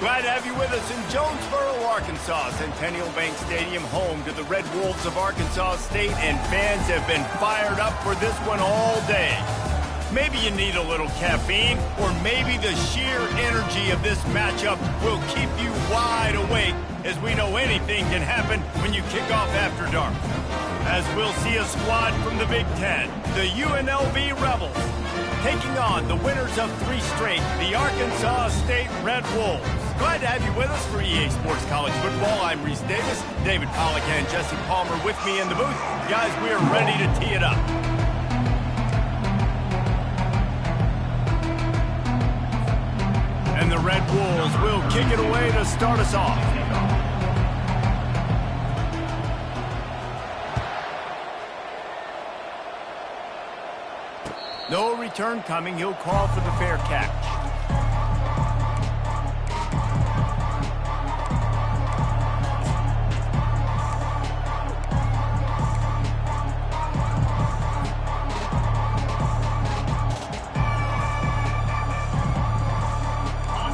Glad to have you with us in Jonesboro, Arkansas. Centennial Bank Stadium, home to the Red Wolves of Arkansas State, and fans have been fired up for this one all day. Maybe you need a little caffeine, or maybe the sheer energy of this matchup will keep you wide awake, as we know anything can happen when you kick off after dark. As we'll see a squad from the Big Ten, the UNLV Rebels, taking on the winners of 3 straight, the Arkansas State Red Wolves. Glad to have you with us for EA Sports College Football. I'm Reese Davis, David Pollack and Jesse Palmer with me in the booth. Guys, we are ready to tee it up. And the Red Wolves will kick it away to start us off. No return coming. He'll call for the fair catch.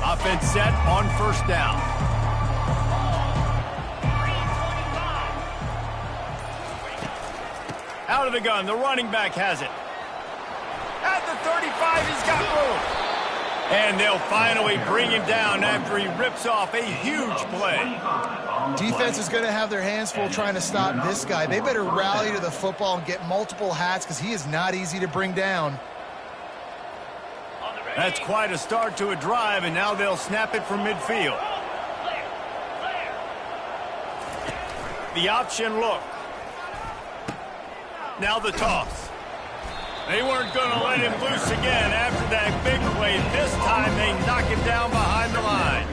Offense set on first down. Out of the gun. The running back has it. At the 35, he's got room. And they'll finally bring him down after he rips off a huge play. Defense is going to have their hands full trying to stop this guy. They better rally to the football and get multiple hats because he is not easy to bring down. That's quite a start to a drive, and now they'll snap it from midfield. The option look. Now the toss. They weren't going to let him loose again after that big play. This time they knock him down behind the line.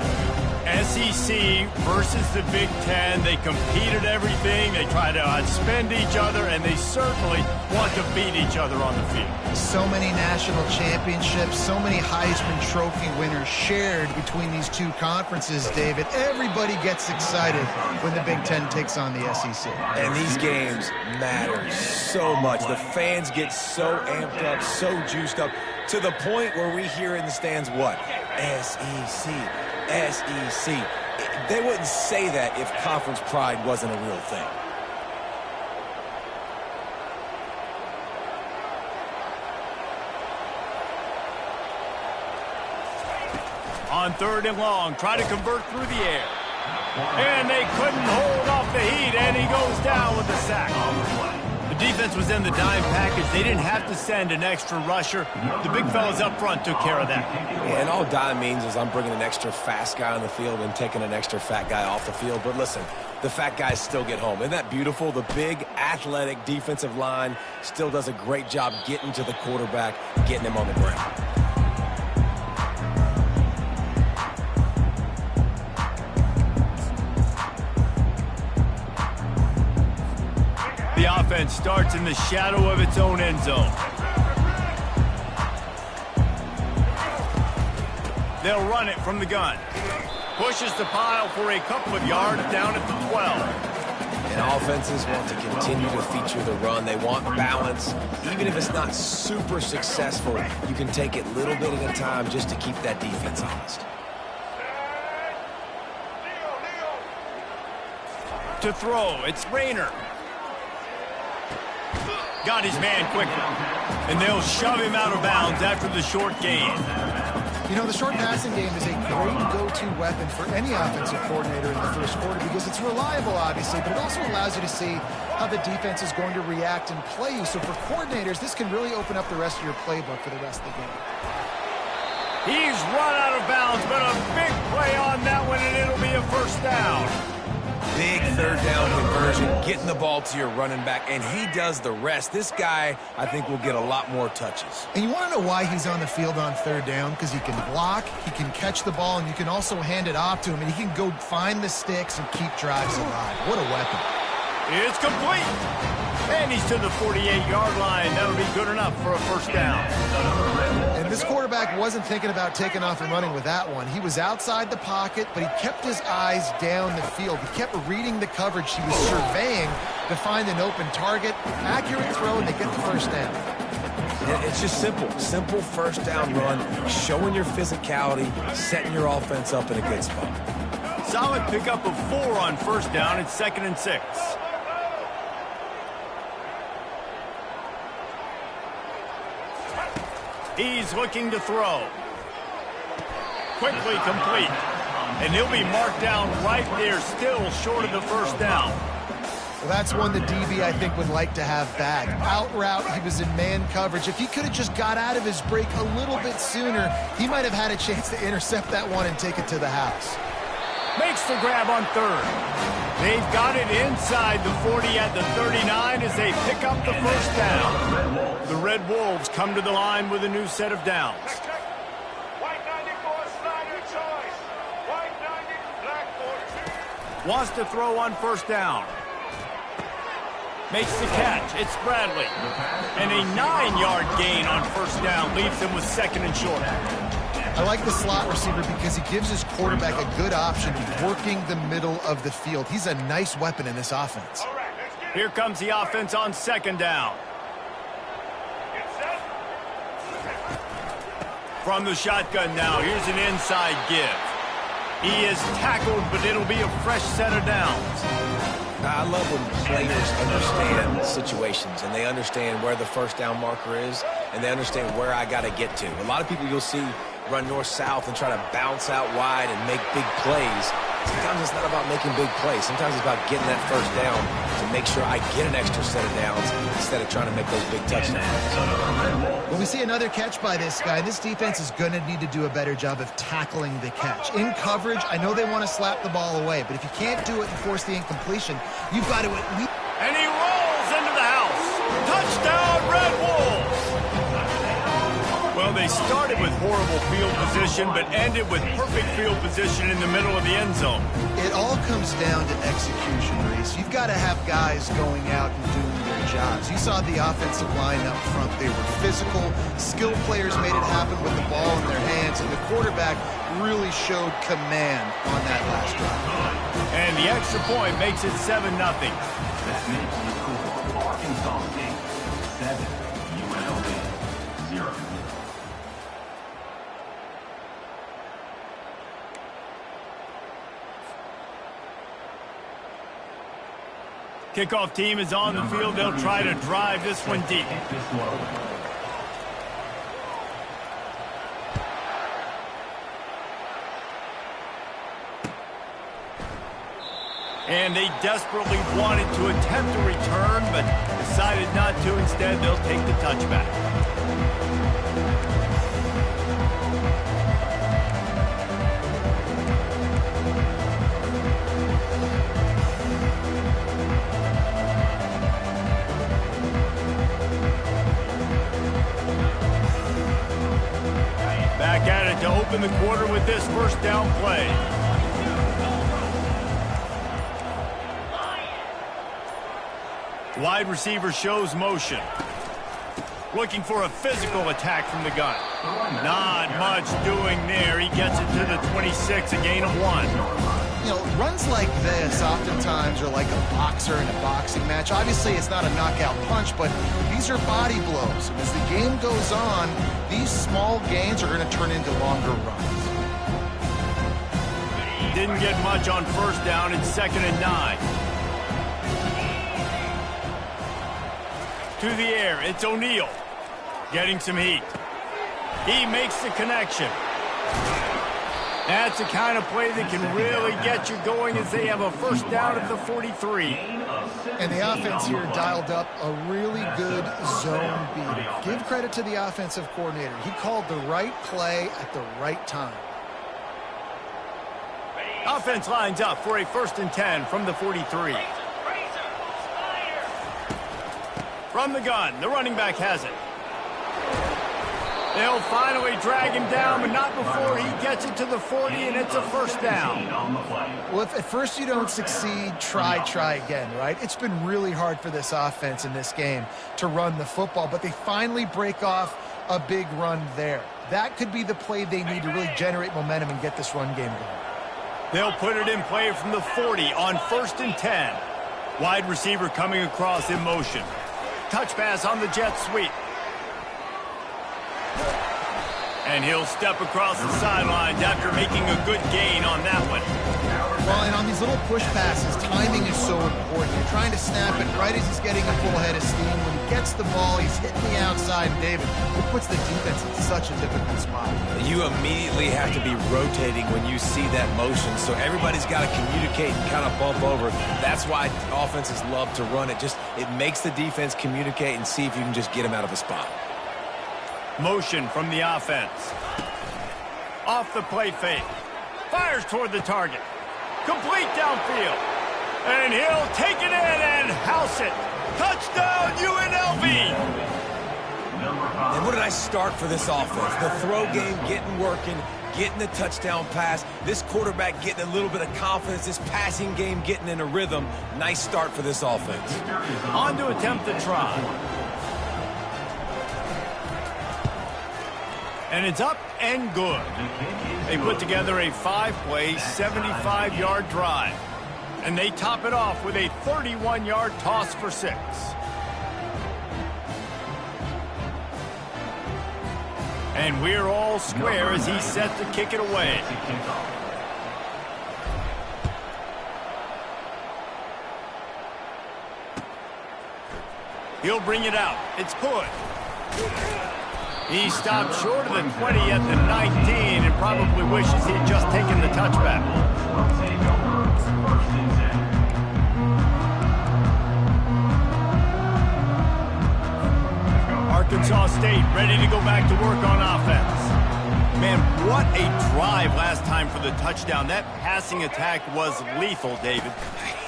SEC versus the Big Ten. They compete at everything. They try to outspend each other, and they certainly want to beat each other on the field. So many national championships, so many Heisman Trophy winners shared between these two conferences, David. Everybody gets excited when the Big Ten takes on the SEC. And these games matter so much. The fans get so amped up, so juiced up, to the point where we hear in the stands what? SEC. SEC. They wouldn't say that if conference pride wasn't a real thing. On 3rd and long, try to convert through the air. And they couldn't hold off the heat, and he goes down with a sack. The defense was in the dime package. They didn't have to send an extra rusher. The big fellas up front took care of that. Yeah, and all dime means is I'm bringing an extra fast guy on the field and taking an extra fat guy off the field. But listen, the fat guys still get home. Isn't that beautiful? The big, athletic defensive line still does a great job getting to the quarterback, getting him on the ground. The offense starts in the shadow of its own end zone. They'll run it from the gun. Pushes the pile for a couple of yards down at the 12. And offenses want to continue to feature the run. They want balance. Even if it's not super successful, you can take it little bit at a time just to keep that defense honest. To throw, it's Rayner. Got his man quickly. And they'll shove him out of bounds after the short gain. You know, the short passing game is a great go-to weapon for any offensive coordinator in the first quarter because it's reliable, obviously, but it also allows you to see how the defense is going to react and play you. So for coordinators, this can really open up the rest of your playbook for the rest of the game. He's run out of bounds, but a big play on that one, and it'll be a first down. Big 3rd down conversion, getting the ball to your running back, and he does the rest. This guy, I think, will get a lot more touches. And you want to know why he's on the field on 3rd down? Because he can block, he can catch the ball, and you can also hand it off to him, and he can go find the sticks and keep drives alive. What a weapon. It's complete. And he's to the 48-yard line. That'll be good enough for a first down. And this quarterback wasn't thinking about taking off and running with that one. He was outside the pocket, but he kept his eyes down the field. He kept reading the coverage. He was surveying to find an open target. Accurate throw, and they get the first down. It's just simple. Simple first down run, showing your physicality, setting your offense up in a good spot. Solid pickup of 4 on first down. It's 2nd and 6. He's looking to throw. Quickly complete. And he'll be marked down right there, still short of the first down. Well, that's one the DB, I think, would like to have back. Out route, he was in man coverage. If he could have just got out of his break a little bit sooner, he might have had a chance to intercept that one and take it to the house. Makes the grab on 3rd. They've got it inside the 40 at the 39 as they pick up the first down. The Red Wolves come to the line with a new set of downs. Wants to throw on first down. Makes the catch. It's Bradley. And a 9-yard gain on first down leaves him with 2nd and short. I like the slot receiver because he gives his quarterback a good option working the middle of the field. He's a nice weapon in this offense. Here comes the offense on 2nd down. From the shotgun now, here's an inside give. He is tackled, but it'll be a fresh set of downs. I love when players understand situations and they understand where the first down marker is and they understand where I got to get to. A lot of people you'll see run north-south and try to bounce out wide and make big plays. Sometimes it's not about making big plays. Sometimes it's about getting that first down to make sure I get an extra set of downs instead of trying to make those big touchdowns. When we see another catch by this guy, this defense is going to need to do a better job of tackling the catch. In coverage, I know they want to slap the ball away, but if you can't do it and force the incompletion, you've got to at least... And he rolls into the house. Touchdown, Red Wolves! Well, they started with horrible field position, but ended with perfect field position in the middle of the end zone. It all comes down to execution, Reese. You've got to have guys going out and doing their jobs. You saw the offensive line up front. They were physical. Skilled players made it happen with the ball in their hands, and the quarterback really showed command on that last drive. And the extra point makes it 7-0. That's it. Arkansas State 7, UNLV 0. Kickoff team is on the field. They'll try to drive this one deep. And they desperately wanted to attempt a return, but decided not to. Instead, they'll take the touchback. Back at it to open the quarter with this first down play. Wide receiver shows motion. Looking for a physical attack from the gun. Not much doing there. He gets it to the 26, a gain of 1. You know, runs like this oftentimes are like a boxer in a boxing match. Obviously, it's not a knockout punch, but these are body blows. And as the game goes on, these small gains are going to turn into longer runs. Didn't get much on first down. It's 2nd and 9. To the air, it's O'Neal. Getting some heat. He makes the connection. That's the kind of play that can really get you going as they have a first down at the 43. And the offense here dialed up a really good zone beat. Give credit to the offensive coordinator. He called the right play at the right time. Offense lines up for a 1st and 10 from the 43. From the gun, the running back has it. They'll finally drag him down, but not before he gets it to the 40, and it's a first down. Well, if at first you don't succeed, try again, right? It's been really hard for this offense in this game to run the football, but they finally break off a big run there. That could be the play they need to really generate momentum and get this run game going. They'll put it in play from the 40 on 1st and 10. Wide receiver coming across in motion. Touch pass on the jet sweep. And he'll step across the sidelines after making a good gain on that one. Well, and on these little push passes, timing is so important. You're trying to snap it right as he's getting a full head of steam. When he gets the ball, he's hitting the outside. And David, it puts the defense in such a difficult spot. You immediately have to be rotating when you see that motion, so everybody's got to communicate and kind of bump over. That's why offenses love to run it. It makes the defense communicate and see if you can just get him out of a spot. Motion from the offense. Off the play fake. Fires toward the target. Complete downfield. And he'll take it in and house it. Touchdown, UNLV! And what did I start for this offense? The throw game getting working, getting the touchdown pass. This quarterback getting a little bit of confidence. This passing game getting in a rhythm. Nice start for this offense. On to attempt the try. And it's up and good. They put together a 5-play, 75-yard drive. And they top it off with a 31-yard toss for 6. And we're all square as he's set to kick it away. He'll bring it out. It's good. He stopped short of the 20 at the 19 and probably wishes he'd just taken the touchback. Arkansas State ready to go back to work on offense. Man, what a drive last time for the touchdown. That passing attack was lethal, David.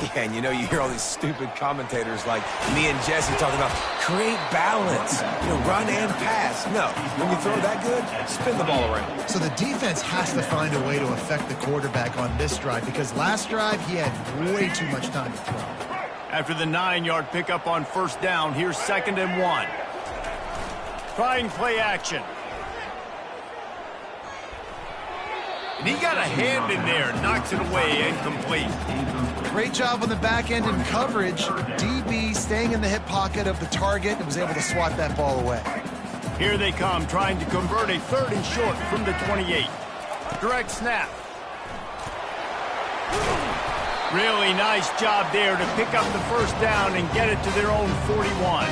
Yeah, and you hear all these stupid commentators like me and Jesse talking about create balance, run and pass. No, when you throw that good, spin the ball around. So the defense has to find a way to affect the quarterback on this drive because last drive he had way too much time to throw. After the 9-yard pickup on first down, here's 2nd and 1. Trying play action. And he got a hand in there, knocks it away, incomplete. Great job on the back end in coverage. DB staying in the hip pocket of the target and was able to swat that ball away. Here they come, trying to convert a 3rd and short from the 28. Direct snap. Really nice job there to pick up the first down and get it to their own 41.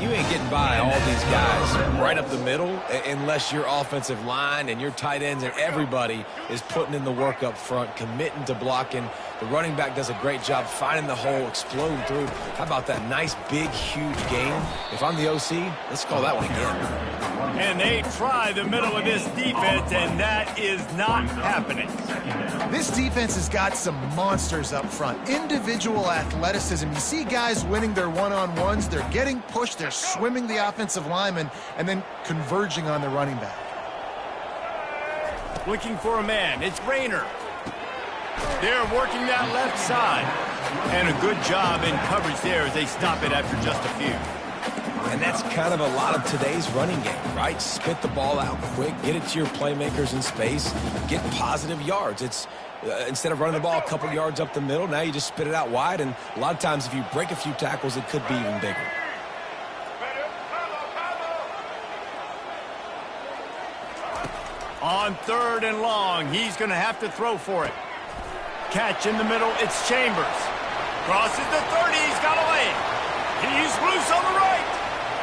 You ain't getting by all these guys right up the middle unless your offensive line and your tight ends and everybody is putting in the work up front, committing to blocking. The running back does a great job finding the hole, exploding through. How about that nice, big, huge gain? If I'm the OC, let's call that one again. And they try the middle of this defense, and that is not happening. This defense has got some monsters up front. Individual athleticism. You see guys winning their one-on-ones. They're getting pushed. They're swimming the offensive lineman and then converging on the running back. Looking for a man. It's Rayner. They're working that left side. And a good job in coverage there as they stop it after just a few. And that's kind of a lot of today's running game, right? Spit the ball out quick, get it to your playmakers in space, get positive yards. It's instead of running the ball a couple yards up the middle, now you just spit it out wide. And a lot of times if you break a few tackles, it could be even bigger. On 3rd and long, he's going to have to throw for it. Catch in the middle, it's Chambers. Crosses the 30, he's got a lane. He's loose on the right.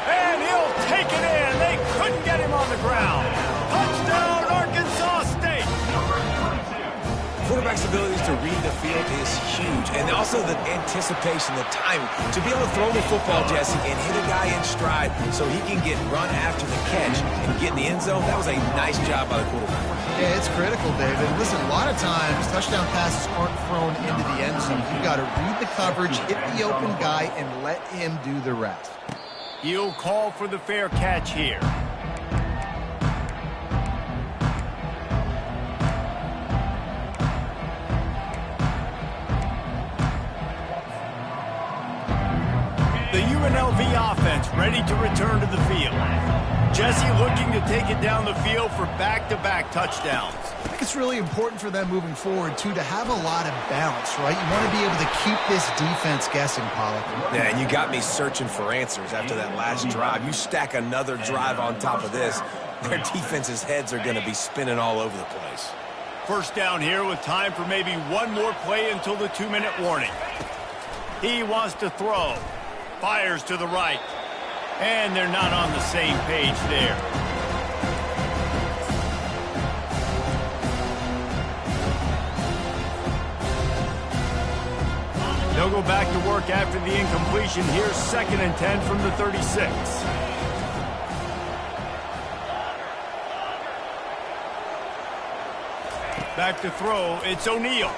And he'll take it in. They couldn't get him on the ground. Touchdown, Arkansas State. Quarterback's abilities to read the field is huge. And also the anticipation, the timing. To be able to throw the football, Jesse, and hit a guy in stride so he can get run after the catch and get in the end zone, that was a nice job by the quarterback. Yeah, it's critical, David. Listen, a lot of times touchdown passes aren't thrown into the end zone. You've got to read the coverage, hit the open guy, and let him do the rest. He'll call for the fair catch here. The UNLV offense ready to return to the field. Jesse looking to take it down the field for back-to-back touchdowns. I think it's really important for them moving forward, too, to have a lot of balance, right? You want to be able to keep this defense guessing, Pollack. Yeah, and you got me searching for answers after that last drive. You stack another drive on top of this, their defense's heads are going to be spinning all over the place. First down here with time for maybe one more play until the 2-minute warning. He wants to throw. Fires to the right. And they're not on the same page there. They'll go back to work after the incompletion. Here's 2nd and 10 from the 36. Back to throw, it's O'Neal.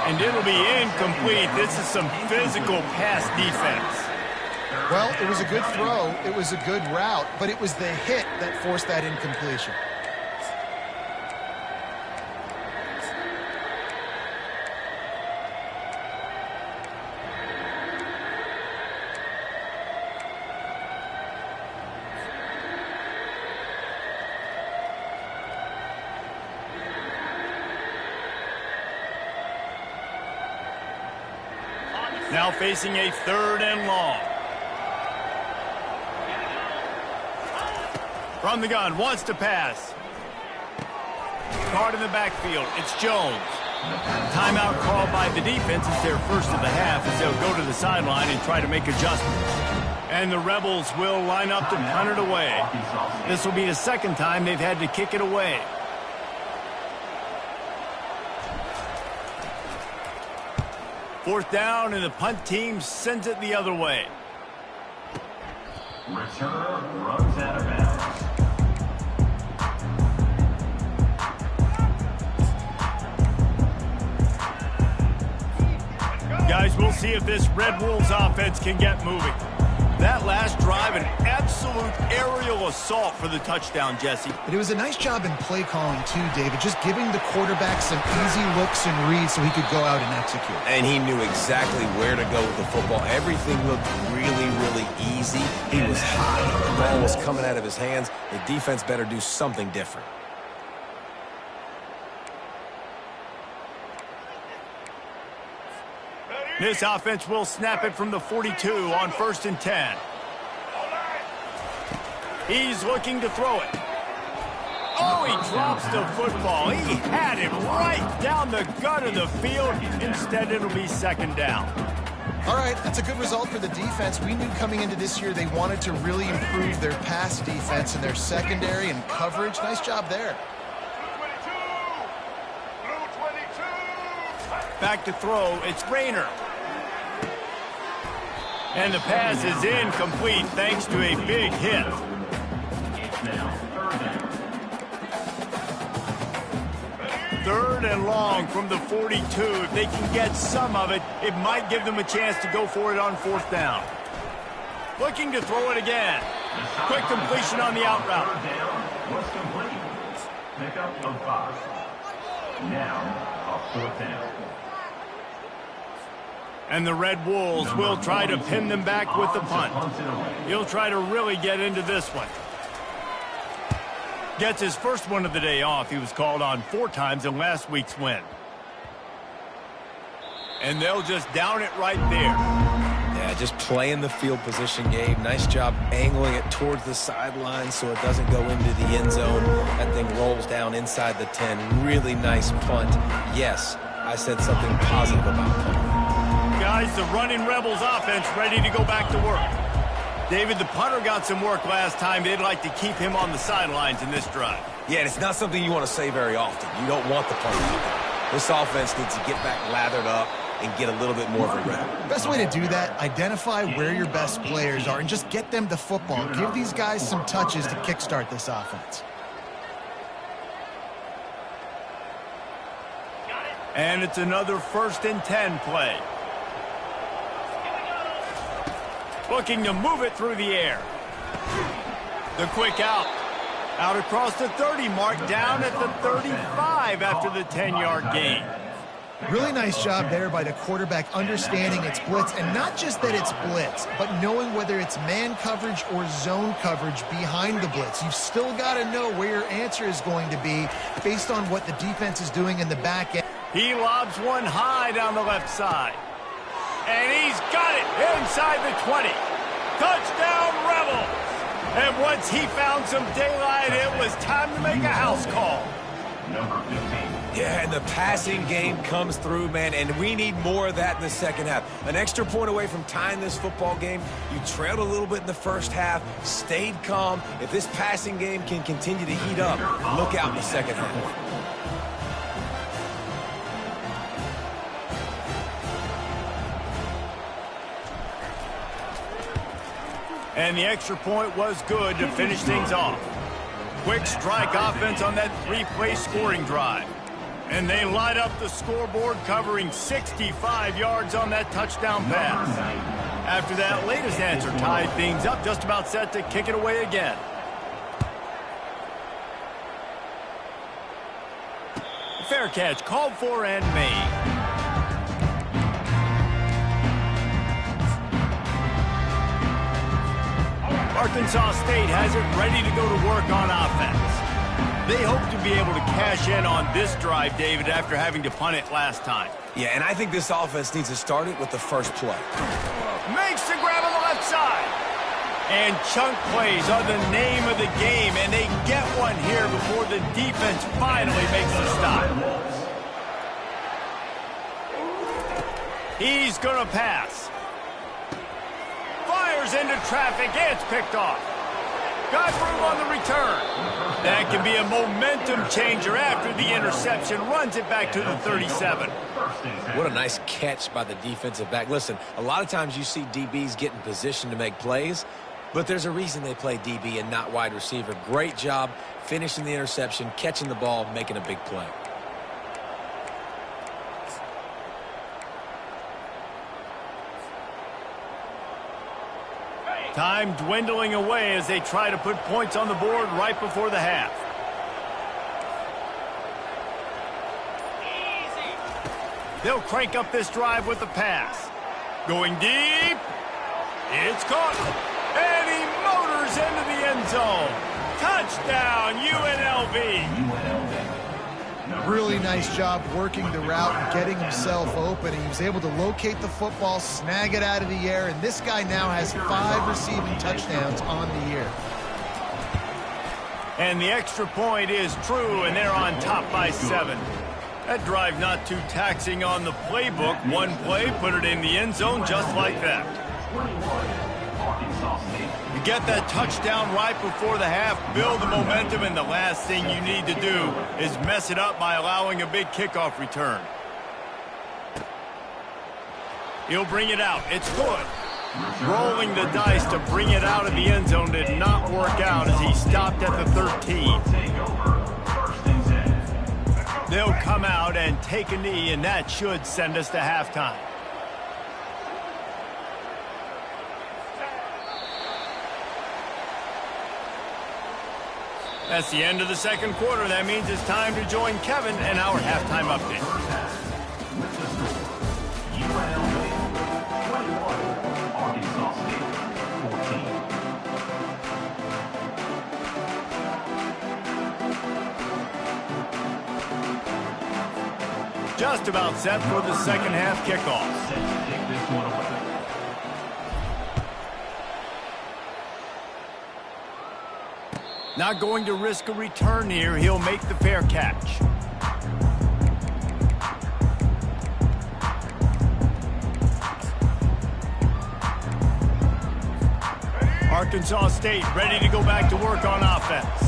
And it'll be incomplete. This is some physical pass defense. Well, it was a good throw, it was a good route, but it was the hit that forced that incompletion. Now facing a 3rd and long. From the gun, wants to pass. Caught in the backfield, it's Jones. Timeout called by the defense. It's their first of the half as they'll go to the sideline and try to make adjustments. And the Rebels will line up to punt it away. This will be the 2nd time they've had to kick it away. Fourth down, and the punt team sends it the other way. Returner runs out of bounds. Guys, we'll see if this Red Wolves offense can get moving. That last drive, an absolute aerial assault for the touchdown, Jesse. But it was a nice job in play calling too, David, just giving the quarterback some easy looks and reads so he could go out and execute. And he knew exactly where to go with the football. Everything looked really, really easy. He was hot. The ball was coming out of his hands. The defense better do something different. This offense will snap it from the 42 on 1st and 10. He's looking to throw it. Oh, he drops the football. He had it right down the gut of the field. Instead, it'll be 2nd down. All right, that's a good result for the defense. We knew coming into this year they wanted to really improve their pass defense and their secondary and coverage. Nice job there. Back to throw, it's Rayner. And the pass is incomplete thanks to a big hit. It's now 3rd down. 3rd and long from the 42. If they can get some of it, it might give them a chance to go for it on 4th down. Looking to throw it again. Quick completion on the out route. 3rd down was complete. Pickup of 5. Now, a 4th down. And the Red Wolves will try to pin them back with the punt. He'll try to really get into this one. Gets his first one of the day off. He was called on 4 times in last week's win. And they'll just down it right there. Yeah, just playing the field position game. Nice job angling it towards the sideline so it doesn't go into the end zone. That thing rolls down inside the 10. Really nice punt. Yes, I said something positive about punting. Guys, the running Rebels offense ready to go back to work. David, the punter got some work last time. They'd like to keep him on the sidelines in this drive. Yeah, and it's not something you want to say very often. You don't want the punter out there. This offense needs to get back lathered up and get a little bit more of a rep. Best way to do that, identify where your best players are and just get them the football. Give these guys some touches to kickstart this offense. And it's another 1st and 10 play. Looking to move it through the air. The quick out. Out across the 30 mark, down at the 35 after the 10-yard gain. Really nice job there by the quarterback understanding it's blitz, and not just that it's blitz, but knowing whether it's man coverage or zone coverage behind the blitz. You've still got to know where your answer is going to be based on what the defense is doing in the back end. He lobs one high down the left side. And he's got it inside the 20. Touchdown, Rebels! And once he found some daylight, it was time to make a house call. Number 15. Yeah, and the passing game comes through, man, and we need more of that in the second half. An extra point away from tying this football game. You trailed a little bit in the first half, stayed calm. If this passing game can continue to heat up, look out in the second half. And the extra point was good to finish things off. Quick strike offense on that three-play scoring drive. And they light up the scoreboard, covering 65 yards on that touchdown pass. After that latest answer tied things up, just about set to kick it away again. Fair catch called for and made. Arkansas State has it ready to go to work on offense. They hope to be able to cash in on this drive, David, after having to punt it last time. Yeah, and I think this offense needs to start it with the first play. Makes the grab on the left side. And chunk plays are the name of the game, and they get one here before the defense finally makes a stop. He's going to pass. Fires into traffic, and it's picked off. Got room on the return. That can be a momentum changer after the interception. Runs it back to the 37. What a nice catch by the defensive back. Listen, a lot of times you see DBs get in position to make plays, but there's a reason they play DB and not wide receiver. Great job finishing the interception, catching the ball, making a big play. Time dwindling away as they try to put points on the board right before the half. They'll crank up this drive with the pass. Going deep. It's caught. And he motors into the end zone. Touchdown, UNLV. Really nice job working the route and getting himself open. He was able to locate the football, snag it out of the air, and this guy now has 5 receiving touchdowns on the year. And the extra point is true, and they're on top by 7. That drive not too taxing on the playbook. One play, put it in the end zone just like that. You get that touchdown right before the half, build the momentum, and the last thing you need to do is mess it up by allowing a big kickoff return. He'll bring it out. It's good. Rolling the dice to bring it out of the end zone did not work out as he stopped at the 13. They'll come out and take a knee, and that should send us to halftime. That's the end of the second quarter. That means it's time to join Kevin and our halftime update. UNLV 21, Arkansas State 14. Just about set for the second half kickoff. Set to take this one away. Not going to risk a return here. He'll make the fair catch. Arkansas State ready to go back to work on offense.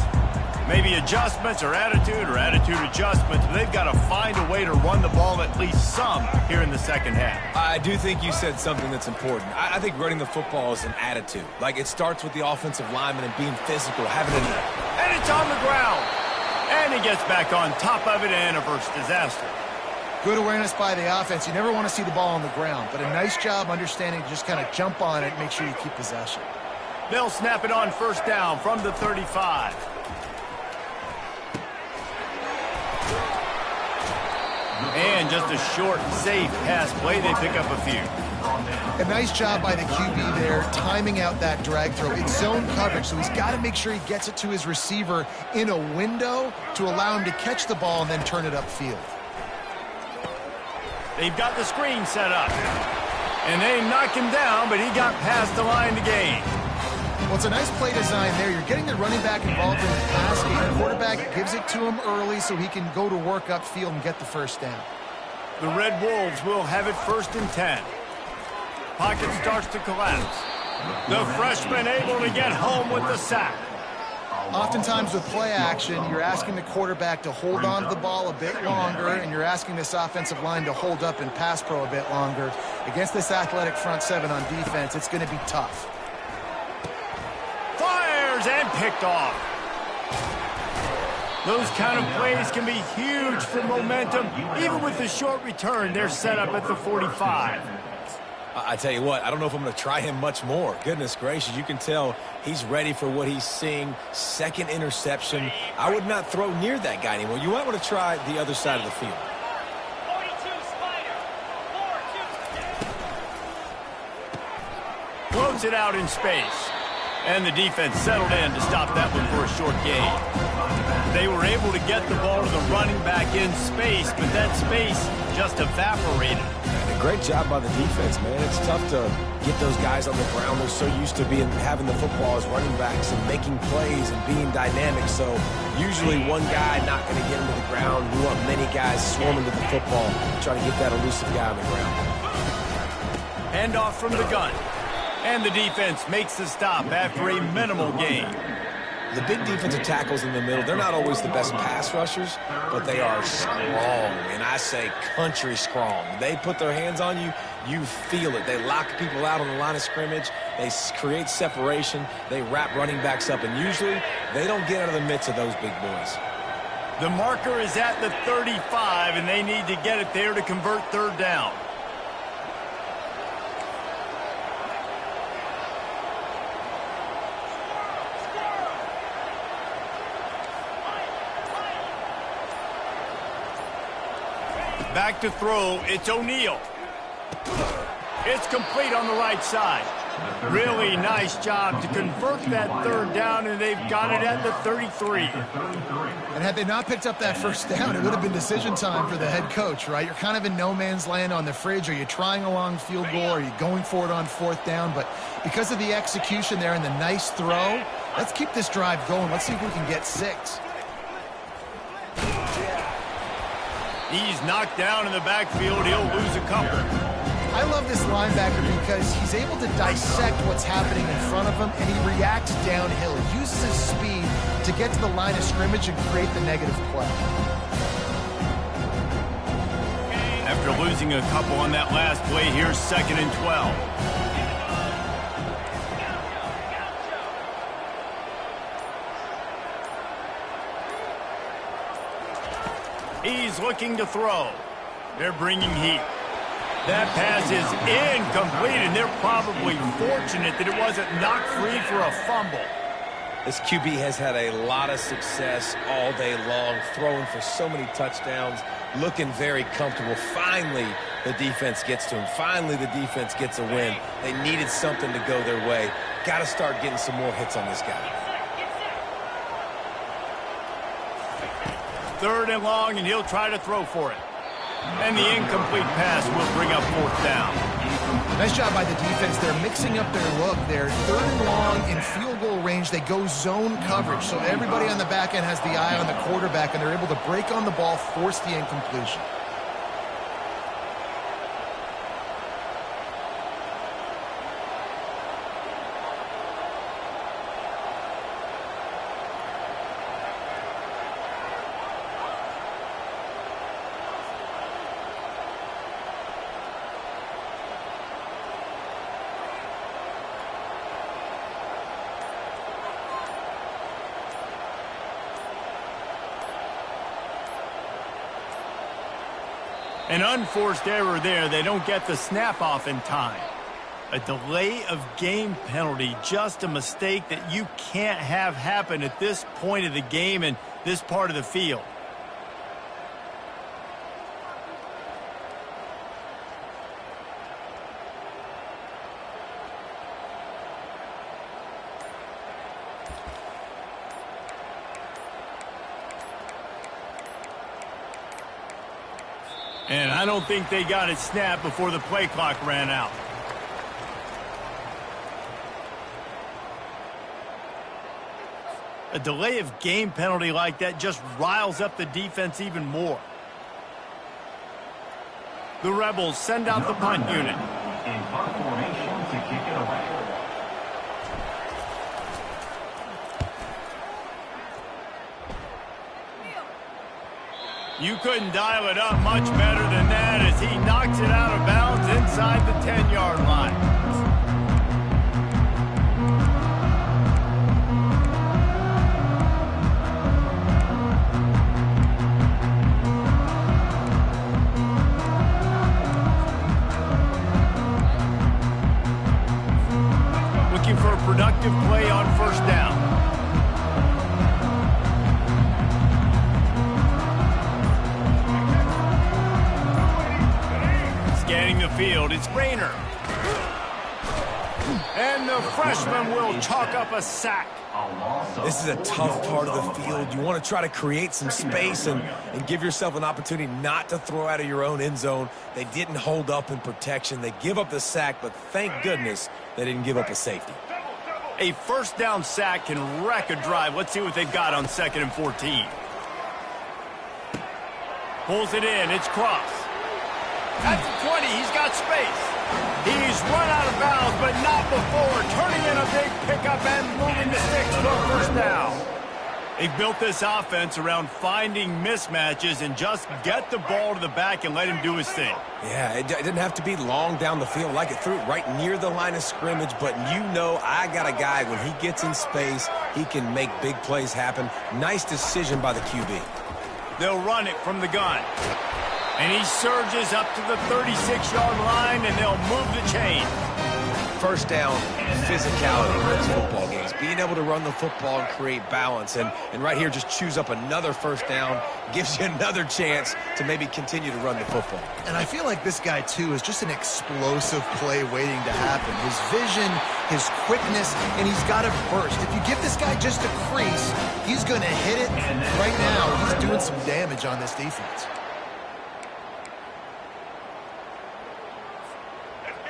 Maybe adjustments or attitude adjustments, but they've got to find a way to run the ball at least some here in the second half. I do think you said something that's important. I think running the football is an attitude. Like, it starts with the offensive lineman and being physical, having an... And it's on the ground. And he gets back on top of it and averts disaster. Good awareness by the offense. You never want to see the ball on the ground, but a nice job understanding to just kind of jump on it and make sure you keep possession. They'll snap it on first down from the 35. And just a short, safe pass play. They pick up a few. A nice job by the QB there, timing out that drag throw. It's zone coverage, so he's got to make sure he gets it to his receiver in a window to allow him to catch the ball and then turn it upfield. They've got the screen set up. And they knock him down, but he got past the line to gain. Well, it's a nice play design there. You're getting the running back involved in the pass game. The quarterback gives it to him early so he can go to work upfield and get the first down. The Red Wolves will have it 1st and 10. Pocket starts to collapse. The freshman able to get home with the sack. Oftentimes with play action, you're asking the quarterback to hold on to the ball a bit longer, and you're asking this offensive line to hold up in pass pro a bit longer. Against this athletic front seven on defense, it's going to be tough. Fires and picked off. Those kind of plays can be huge for momentum. Even with the short return, they're set up at the 45. I tell you what, I don't know if I'm going to try him much more. Goodness gracious, you can tell he's ready for what he's seeing. Second interception. I would not throw near that guy anymore. You might want to try the other side of the field. Throws it out in space. And the defense settled in to stop that one for a short gain. They were able to get the ball to the running back in space, but that space just evaporated. Great job by the defense, man. It's tough to get those guys on the ground. They're so used to having the football as running backs and making plays and being dynamic. So usually one guy not going to get him to the ground. We want many guys swarming to the football, trying to get that elusive guy on the ground. Handoff from the gun. And the defense makes the stop after a minimal gain. The big defensive tackles in the middle, they're not always the best pass rushers, but they are strong, and I say country strong. They put their hands on you, you feel it. They lock people out on the line of scrimmage. They create separation. They wrap running backs up, and usually they don't get out of the midst of those big boys. The marker is at the 35, and they need to get it there to convert 3rd down. Back to throw, it's O'Neal. It's complete on the right side. Really nice job to convert that 3rd down, and they've got it at the 33. And had they not picked up that first down, it would have been decision time for the head coach, right? You're kind of in no man's land on the fridge. Are you trying a long field goal? Are you going for it on 4th down? But because of the execution there and the nice throw, let's keep this drive going. Let's see if we can get 6. He's knocked down in the backfield. He'll lose a couple. I love this linebacker because he's able to dissect what's happening in front of him, and he reacts downhill. He uses his speed to get to the line of scrimmage and create the negative play. After losing a couple on that last play, here's 2nd and 12. He's looking to throw. They're bringing heat. That pass is incomplete, and they're probably fortunate that it wasn't knocked free for a fumble. This QB has had a lot of success all day long, throwing for so many touchdowns, looking very comfortable. Finally, the defense gets to him. Finally, the defense gets a win. They needed something to go their way. Got to start getting some more hits on this guy. 3rd and long, and he'll try to throw for it. And the incomplete pass will bring up 4th down. Nice job by the defense. They're mixing up their look. They're 3rd and long in field goal range. They go zone coverage. So everybody on the back end has the eye on the quarterback, and they're able to break on the ball, force the incompletion. An unforced error there. They don't get the snap off in time. A delay of game penalty, just a mistake that you can't have happen at this point of the game and this part of the field. And I don't think they got it snapped before the play clock ran out. A delay of game penalty like that just riles up the defense even more. The Rebels send out the punt unit. In punt formation to kick it away. You couldn't dial it up much better than that as he knocks it out of bounds inside the 10-yard line. Looking for a productive play on first down. Scanning the field, it's Rayner. And the freshman will chalk up a sack. This is a tough part of the field. You want to try to create some space and give yourself an opportunity not to throw out of your own end zone. They didn't hold up in protection. They give up the sack, but thank goodness they didn't give up a safety. A first down sack can wreck a drive. Let's see what they've got on 2nd and 14. Pulls it in, it's Cross. At the 20, he's got space. He's run out of bounds, but not before turning in a big pickup and moving the sticks for a first down. They've built this offense around finding mismatches and just get the ball to the back and let him do his thing. Yeah, it didn't have to be long down the field. Like it threw it right near the line of scrimmage, but you know I got a guy, when he gets in space, he can make big plays happen. Nice decision by the QB. They'll run it from the gun. And he surges up to the 36-yard line, and they'll move the chain. First down, physicality wins football games. Being able to run the football and create balance. And right here, just choose up another first down, gives you another chance to maybe continue to run the football. And I feel like this guy, too, is just an explosive play waiting to happen. His vision, his quickness, and he's got a burst. If you give this guy just a crease, he's going to hit it. Right now, he's doing some damage on this defense.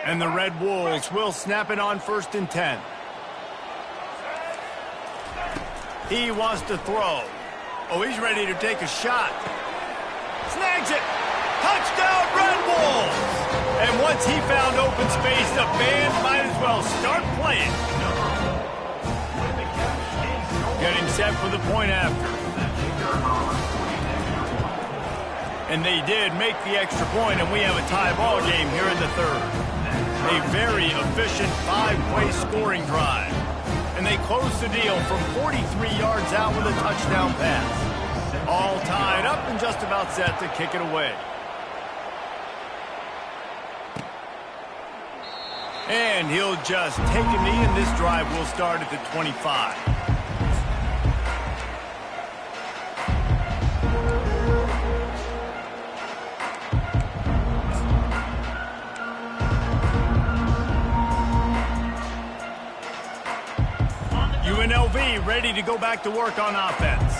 And the Red Wolves will snap it on 1st and 10. He wants to throw. Oh, he's ready to take a shot. Snags it. Touchdown, Red Wolves. And once he found open space, the band might as well start playing. Getting set for the point after. And they did make the extra point, and we have a tie ball game here in the 3rd. A very efficient 5-play scoring drive. And they close the deal from 43 yards out with a touchdown pass. All tied up and just about set to kick it away. And he'll just take a knee, and this drive will start at the 25. UNLV ready to go back to work on offense.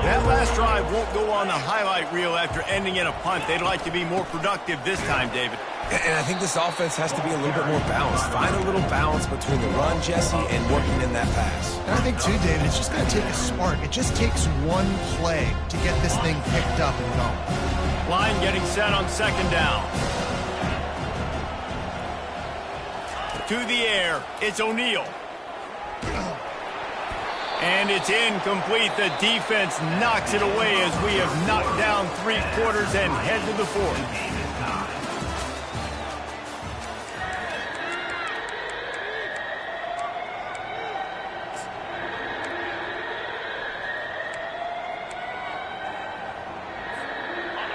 That last drive won't go on the highlight reel after ending in a punt. They'd like to be more productive this time, David. And I think this offense has to be a little bit more balanced. Find a little balance between the run, Jesse, and working in that pass. And I think, too, David, it's just going to take a spark. It just takes one play to get this thing picked up and going. Line getting set on 2nd down. To the air, it's O'Neal. And it's incomplete. The defense knocks it away as we have knocked down 3 quarters and head to the 4th.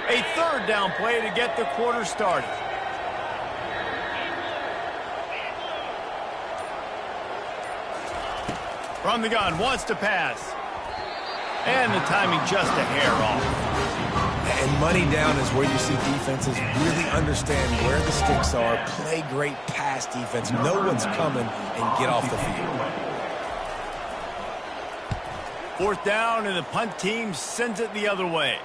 A 3rd down play to get the quarter started. From the gun, wants to pass. And the timing just a hair off. And money down is where you see defenses really understand where the sticks are, play great pass defense, know what's coming, and get off the field. 4th down, and the punt team sends it the other way.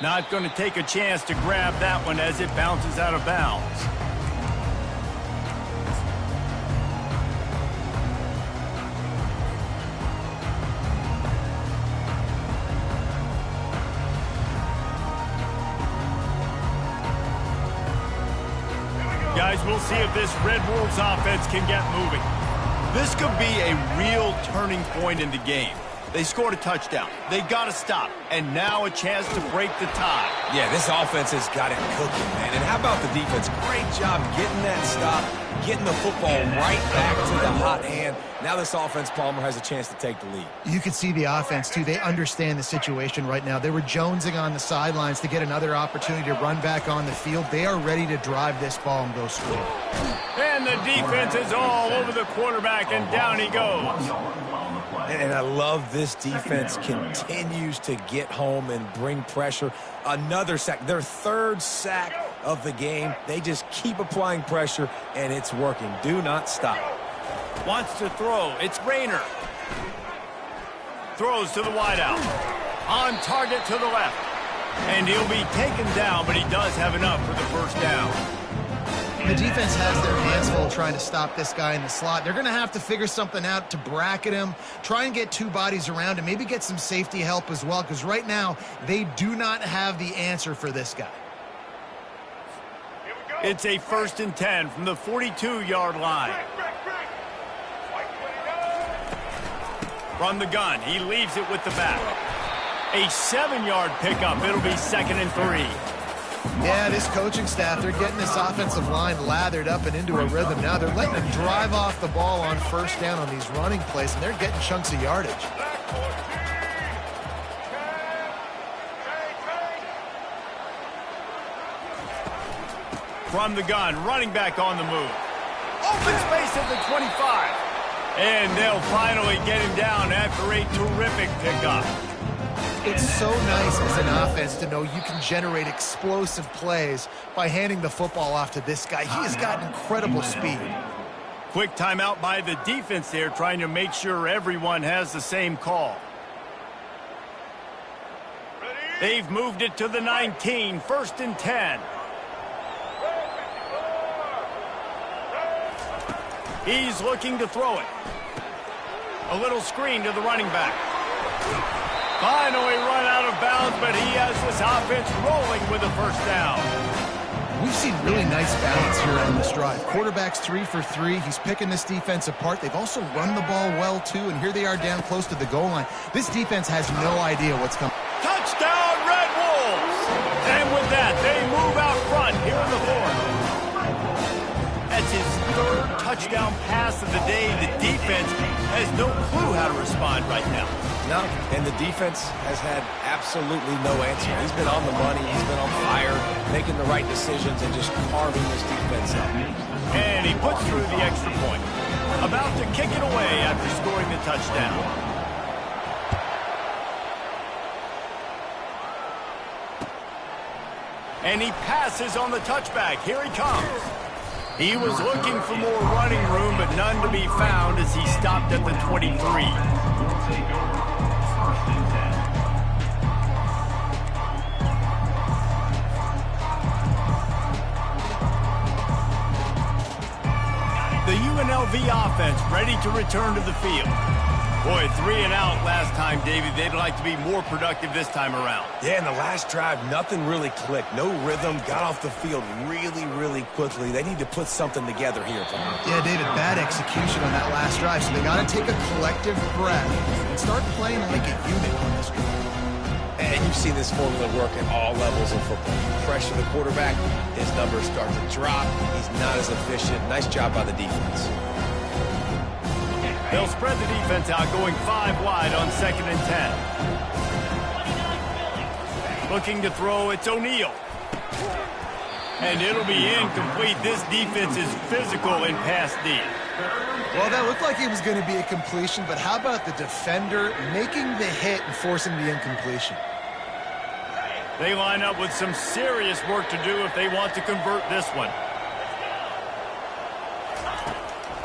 Not going to take a chance to grab that one as it bounces out of bounds. we'll see if this Red Wolves offense can get moving. This could be a real turning point in the game. They scored a touchdown. They got to stop. And now a chance to break the tie. Yeah, this offense has got it cooking, man. And how about the defense? Great job getting that stop, getting the football right back to the hot hand. Now this offense, Palmer, has a chance to take the lead. You can see the offense, too. They understand the situation right now. They were jonesing on the sidelines to get another opportunity to run back on the field. They are ready to drive this ball and go score. And the defense is all over the quarterback, and down he goes. And I love this defense continues to get home and bring pressure. Another sack, their third sack of the game. They just keep applying pressure, and it's working. Do not stop. Wants to throw. It's Rayner. Throws to the wideout. On target to the left. And he'll be taken down, but he does have enough for the first down. The defense has their hands full trying to stop this guy in the slot. They're going to have to figure something out to bracket him, try and get two bodies around him, maybe get some safety help as well, because right now they do not have the answer for this guy. It's a 1st and 10 from the 42-yard line. From the gun, he leaves it with the back. A 7-yard pickup. It'll be 2nd and 3. Yeah, this coaching staff, they're getting this offensive line lathered up and into a rhythm now. They're letting them drive off the ball on first down on these running plays, and they're getting chunks of yardage. From the gun, running back on the move. Open space at the 25. And they'll finally get him down after a terrific pickup. It's so nice as an offense to know you can generate explosive plays by handing the football off to this guy. He has got incredible speed. Quick timeout by the defense there, trying to make sure everyone has the same call. They've moved it to the 19, 1st and 10. He's looking to throw it. A little screen to the running back. Finally run out of bounds, but he has this offense rolling with a first down. We've seen really nice balance here on this drive. Quarterback's 3 for 3. He's picking this defense apart. They've also run the ball well, too, and here they are down close to the goal line. This defense has no idea what's coming. Touchdown, Red Wolves! And with that, they move out front here in the 4th. That's his 3rd touchdown pass of the day. The defense has no clue how to respond right now. No, and the defense has had absolutely no answer. He's been on the money. He's been on fire, making the right decisions and just carving this defense up. And he puts through the extra point. About to kick it away after scoring the touchdown. And he passes on the touchback. Here he comes. He was looking for more running room, but none to be found as he stopped at the 23. The UNLV offense ready to return to the field. Boy, 3 and out last time, David. They'd like to be more productive this time around. Yeah, in the last drive, nothing really clicked. No rhythm, got off the field really quickly. They need to put something together here. Yeah, David, bad execution on that last drive, so they got to take a collective breath and start playing like a unit on this drive. And you've seen this formula work at all levels of football. Pressure the quarterback, his numbers start to drop. He's not as efficient. Nice job by the defense. They'll spread the defense out, going 5 wide on 2nd and 10. Looking to throw, it's O'Neal. And it'll be incomplete. This defense is physical in pass D. Well, that looked like it was going to be a completion, but how about the defender making the hit and forcing the incompletion? They line up with some serious work to do if they want to convert this one.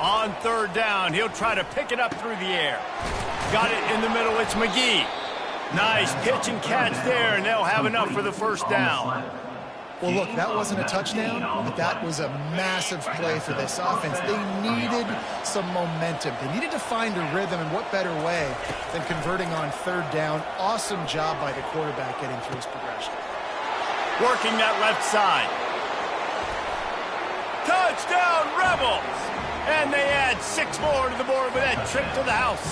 On 3rd down, he'll try to pick it up through the air. Got it in the middle, it's McGee. Nice pitch and catch there, and they'll have enough for the first down. Well, look, that wasn't a touchdown, but that was a massive play for this offense. They needed some momentum. They needed to find a rhythm, and what better way than converting on 3rd down. Awesome job by the quarterback getting through his progression. Working that left side. Touchdown, Rebels! And they add 6 more to the board with that trip to the house.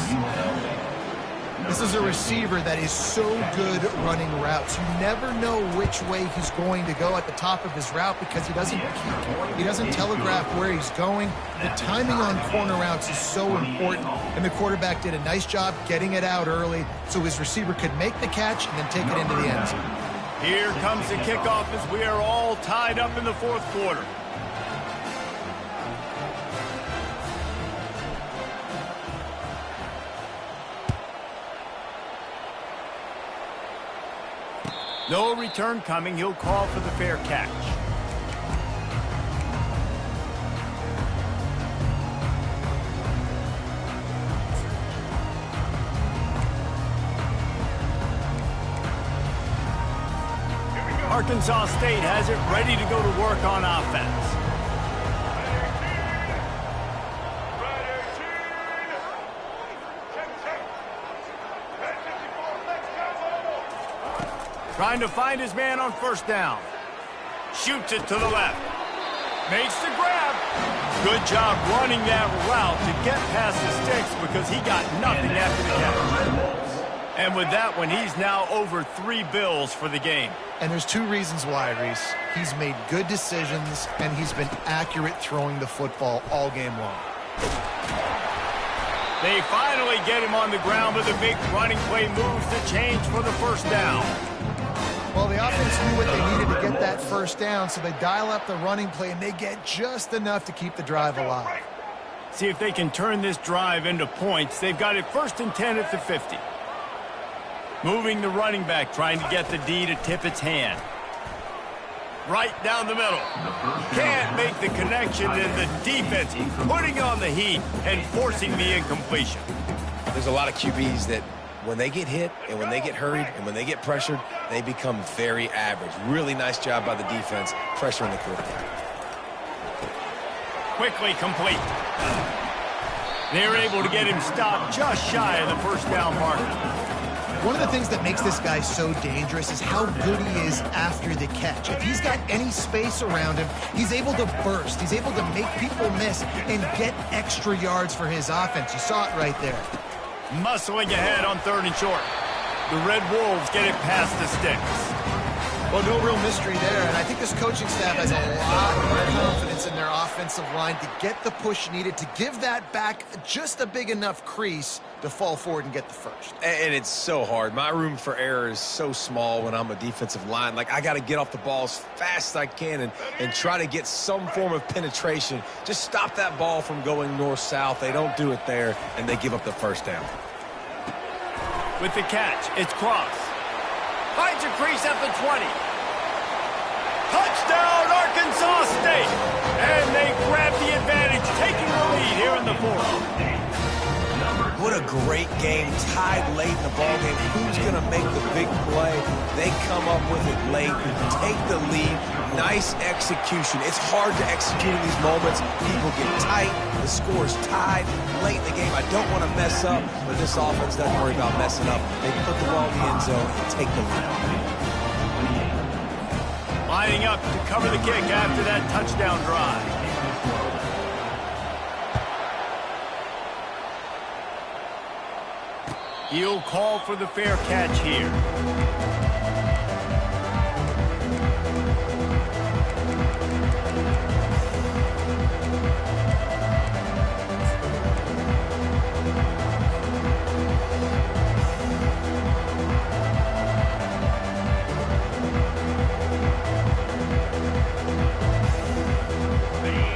This is a receiver that is so good at running routes. You never know which way he's going to go at the top of his route because he doesn't peek. He doesn't telegraph where he's going. The timing on corner routes is so important, and the quarterback did a nice job getting it out early so his receiver could make the catch and then take it into the end zone. Here comes the kickoff as we are all tied up in the 4th quarter. No return coming. He'll call for the fair catch. Arkansas State has it ready to go to work on offense. Trying to find his man on 1st down. Shoots it to the left. Makes the grab. Good job running that route to get past the sticks because he got nothing after the catch. And with that one, he's now over 3 bills for the game. And there's 2 reasons why, Reese. He's made good decisions, and he's been accurate throwing the football all game long. They finally get him on the ground with a big running play moves the change for the 1st down. Well, the offense knew what they needed to get that 1st down, so they dial up the running play, and they get just enough to keep the drive alive. See if they can turn this drive into points. They've got it 1st and 10 at the 50. Moving the running back, trying to get the D to tip its hand. Right down the middle. Can't make the connection, and the defense putting on the heat and forcing the incompletion. There's a lot of QBs that when they get hit and when they get hurried and when they get pressured, they become very average. Really nice job by the defense pressuring the quarterback. Quickly complete. They're able to get him stopped just shy of the 1st down marker. One of the things that makes this guy so dangerous is how good he is after the catch. If he's got any space around him, he's able to burst. He's able to make people miss and get extra yards for his offense. You saw it right there. Muscling ahead on 3rd and short. The Red Wolves get it past the sticks. Well, no real mystery there, and I think this coaching staff has a lot of confidence in their offensive line to get the push needed to give that back just a big enough crease to fall forward and get the 1st. And it's so hard. My room for error is so small when I'm a defensive line. Like, I got to get off the ball as fast as I can and try to get some form of penetration. Just stop that ball from going north-south. They don't do it there, and they give up the 1st down. With the catch, it's Cross. Finds a crease at the 20. Touchdown, Arkansas State! And they grab the advantage, taking the lead here in the 4th. What a great game, tied late in the ballgame. Who's going to make the big play? They come up with it late, take the lead. Nice execution. It's hard to execute in these moments. People get tight. The score's tied late in the game. I don't want to mess up, but this offense doesn't worry about messing up. They put the ball in the end zone and take the lead. Lining up to cover the kick after that touchdown drive. He'll call for the fair catch here.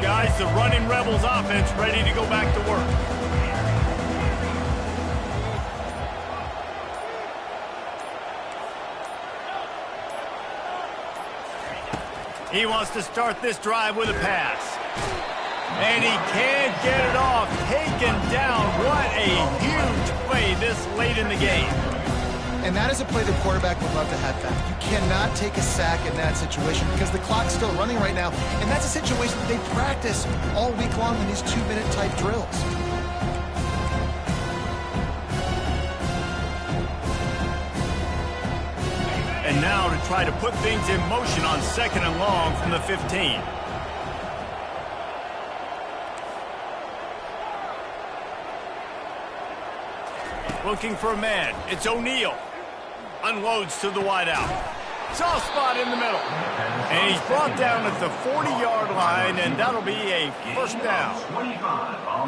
Guys, the running Rebels offense ready to go back to work. He wants to start this drive with a pass. And he can't get it off. Taken down. What a huge play this late in the game. And that is a play the quarterback would love to have back. You cannot take a sack in that situation because the clock's still running right now. And that's a situation that they practice all week long in these 2-minute type drills. And now to try to put things in motion on 2nd and long from the 15. looking for a man. It's O'Neal. Unloads to the wideout. Soft spot in the middle. And he's brought down at the 40-yard line, and that'll be a first down.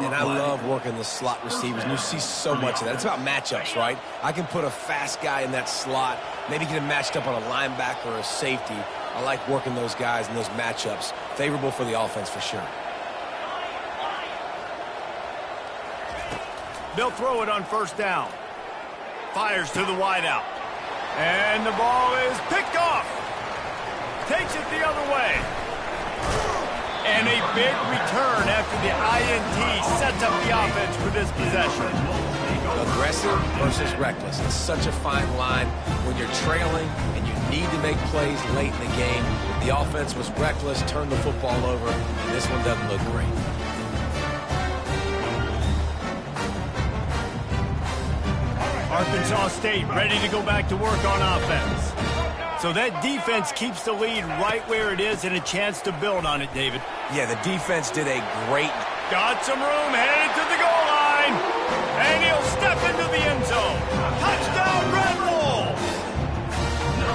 And I love working the slot receivers, and you see so much of that. It's about matchups, right? I can put a fast guy in that slot, maybe get him matched up on a linebacker or a safety. I like working those guys in those matchups. Favorable for the offense for sure. They'll throw it on first down. Fires to the wideout. And the ball is picked off. Takes it the other way. And a big return after the INT sets up the offense for this possession. Aggressive versus reckless. It's such a fine line when you're trailing and you need to make plays late in the game. The offense was reckless, turned the football over, and this one doesn't look great. Arkansas State ready to go back to work on offense. So that defense keeps the lead right where it is and a chance to build on it, David. Yeah, the defense did a great... Got some room, headed to the goal line. And he'll step into the end zone. Touchdown, Red Wolves!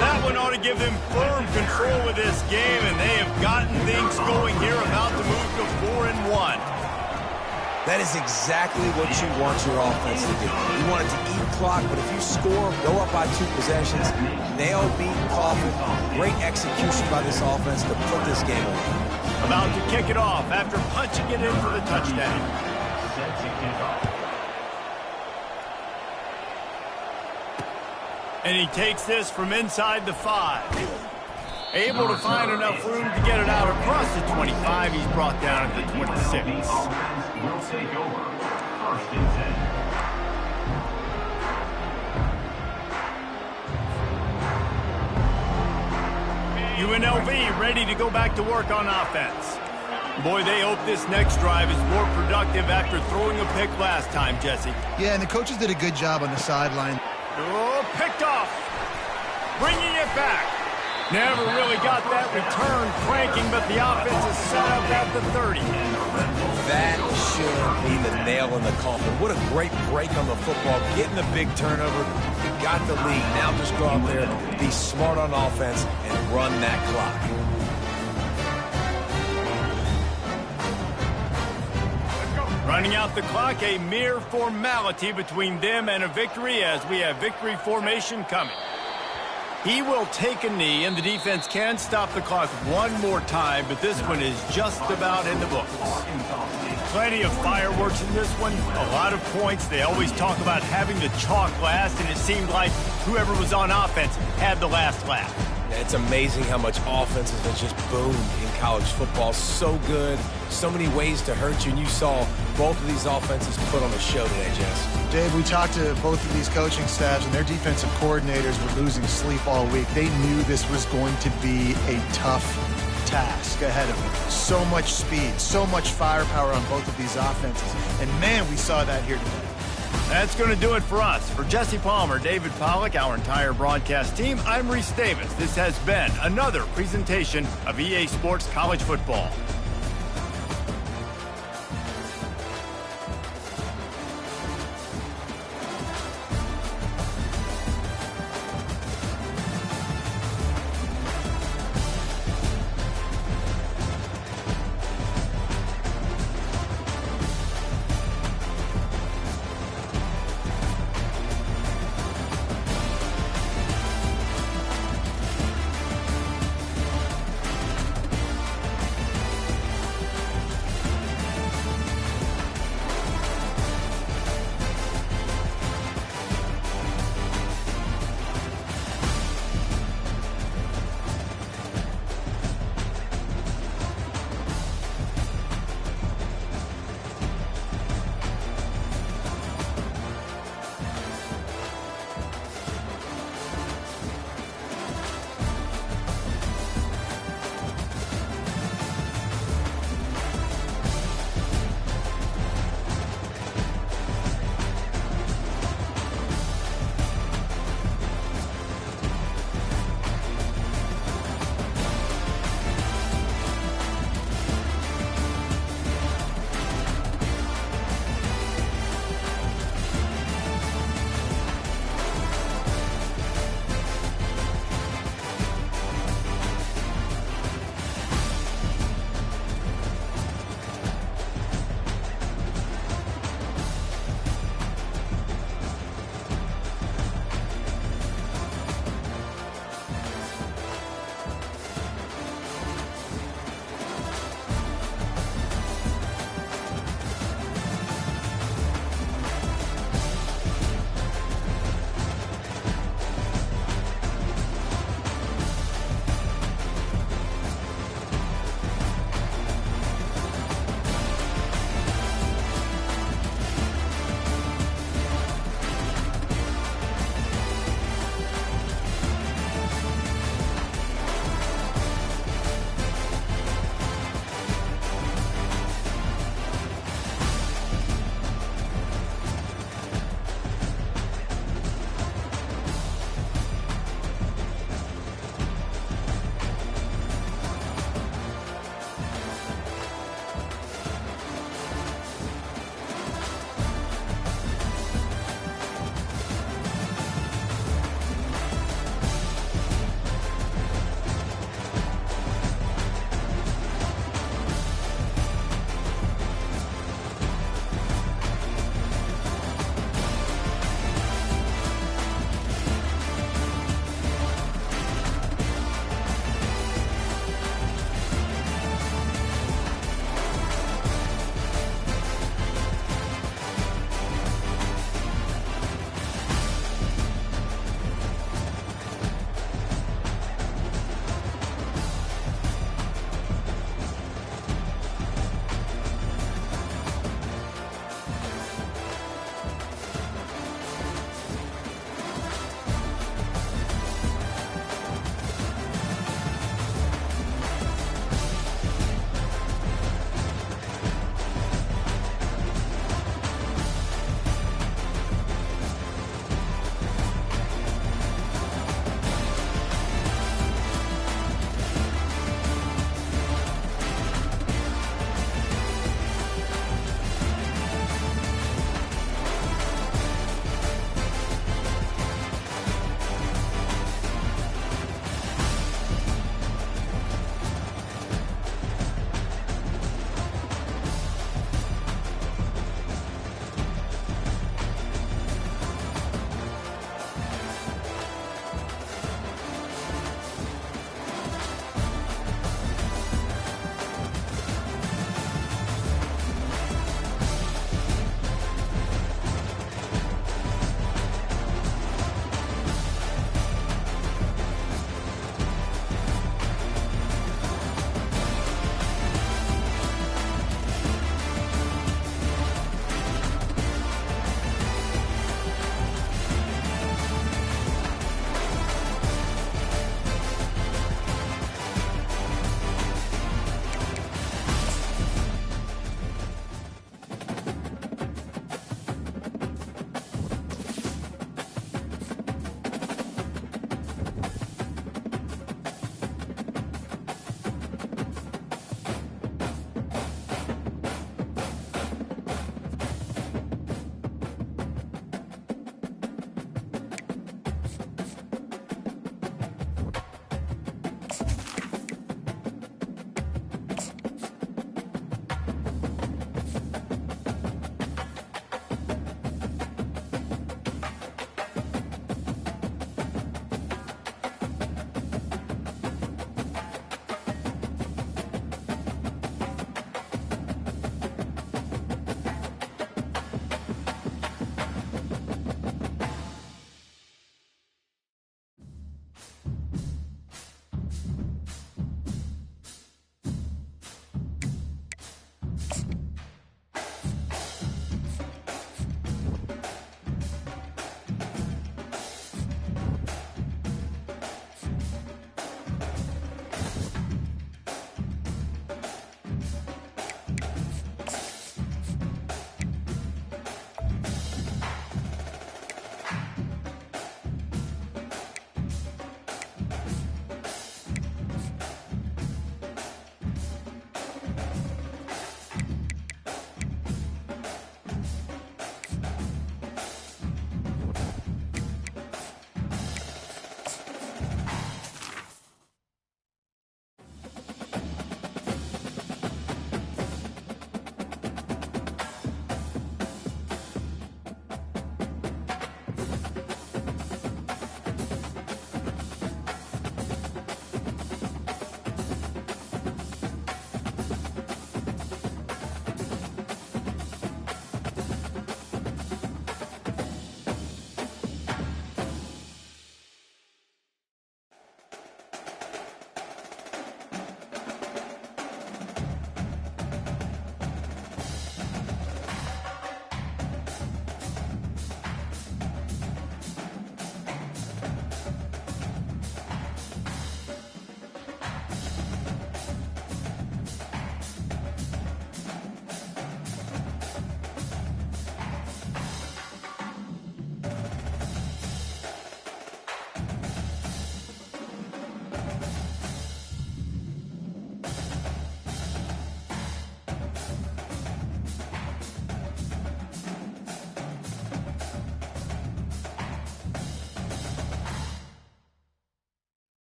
That one ought to give them firm control of this game, and they have gotten things going here, about to move to 4-1. That is exactly what you want your offense to do. You want it to eat clock, but if you score, go up by 2 possessions, nail, beat, coffin. Great execution by this offense to put this game away. About to kick it off after punching it in for the touchdown. And he takes this from inside the 5. Able to find enough room to get it out across the 25. He's brought down at the 26. Will take over. First and 10. UNLV ready to go back to work on offense. Boy, they hope this next drive is more productive after throwing a pick last time, Jesse. Yeah, and the coaches did a good job on the sideline. Oh, picked off. Bringing it back. Never really got that return cranking, but the offense is set up at the 30. That should be the nail in the coffin. What a great break on the football. Getting the big turnover. You got the lead. Now just go out there, be smart on offense, and run that clock. Running out the clock, a mere formality between them and a victory as we have victory formation coming. He will take a knee, and the defense can stop the clock one more time, but this one is just about in the books. Plenty of fireworks in this one, a lot of points. They always talk about having the chalk last, and it seemed like whoever was on offense had the last laugh. It's amazing how much offenses have just boomed in college football. So good, so many ways to hurt you, and you saw both of these offenses put on a show today, Jess. Dave, we talked to both of these coaching staffs, and their defensive coordinators were losing sleep all week. They knew this was going to be a tough task ahead of them. So much speed, so much firepower on both of these offenses. And, man, we saw that here today. That's going to do it for us. For Jesse Palmer, David Pollack, our entire broadcast team, I'm Reese Davis. This has been another presentation of EA Sports College Football.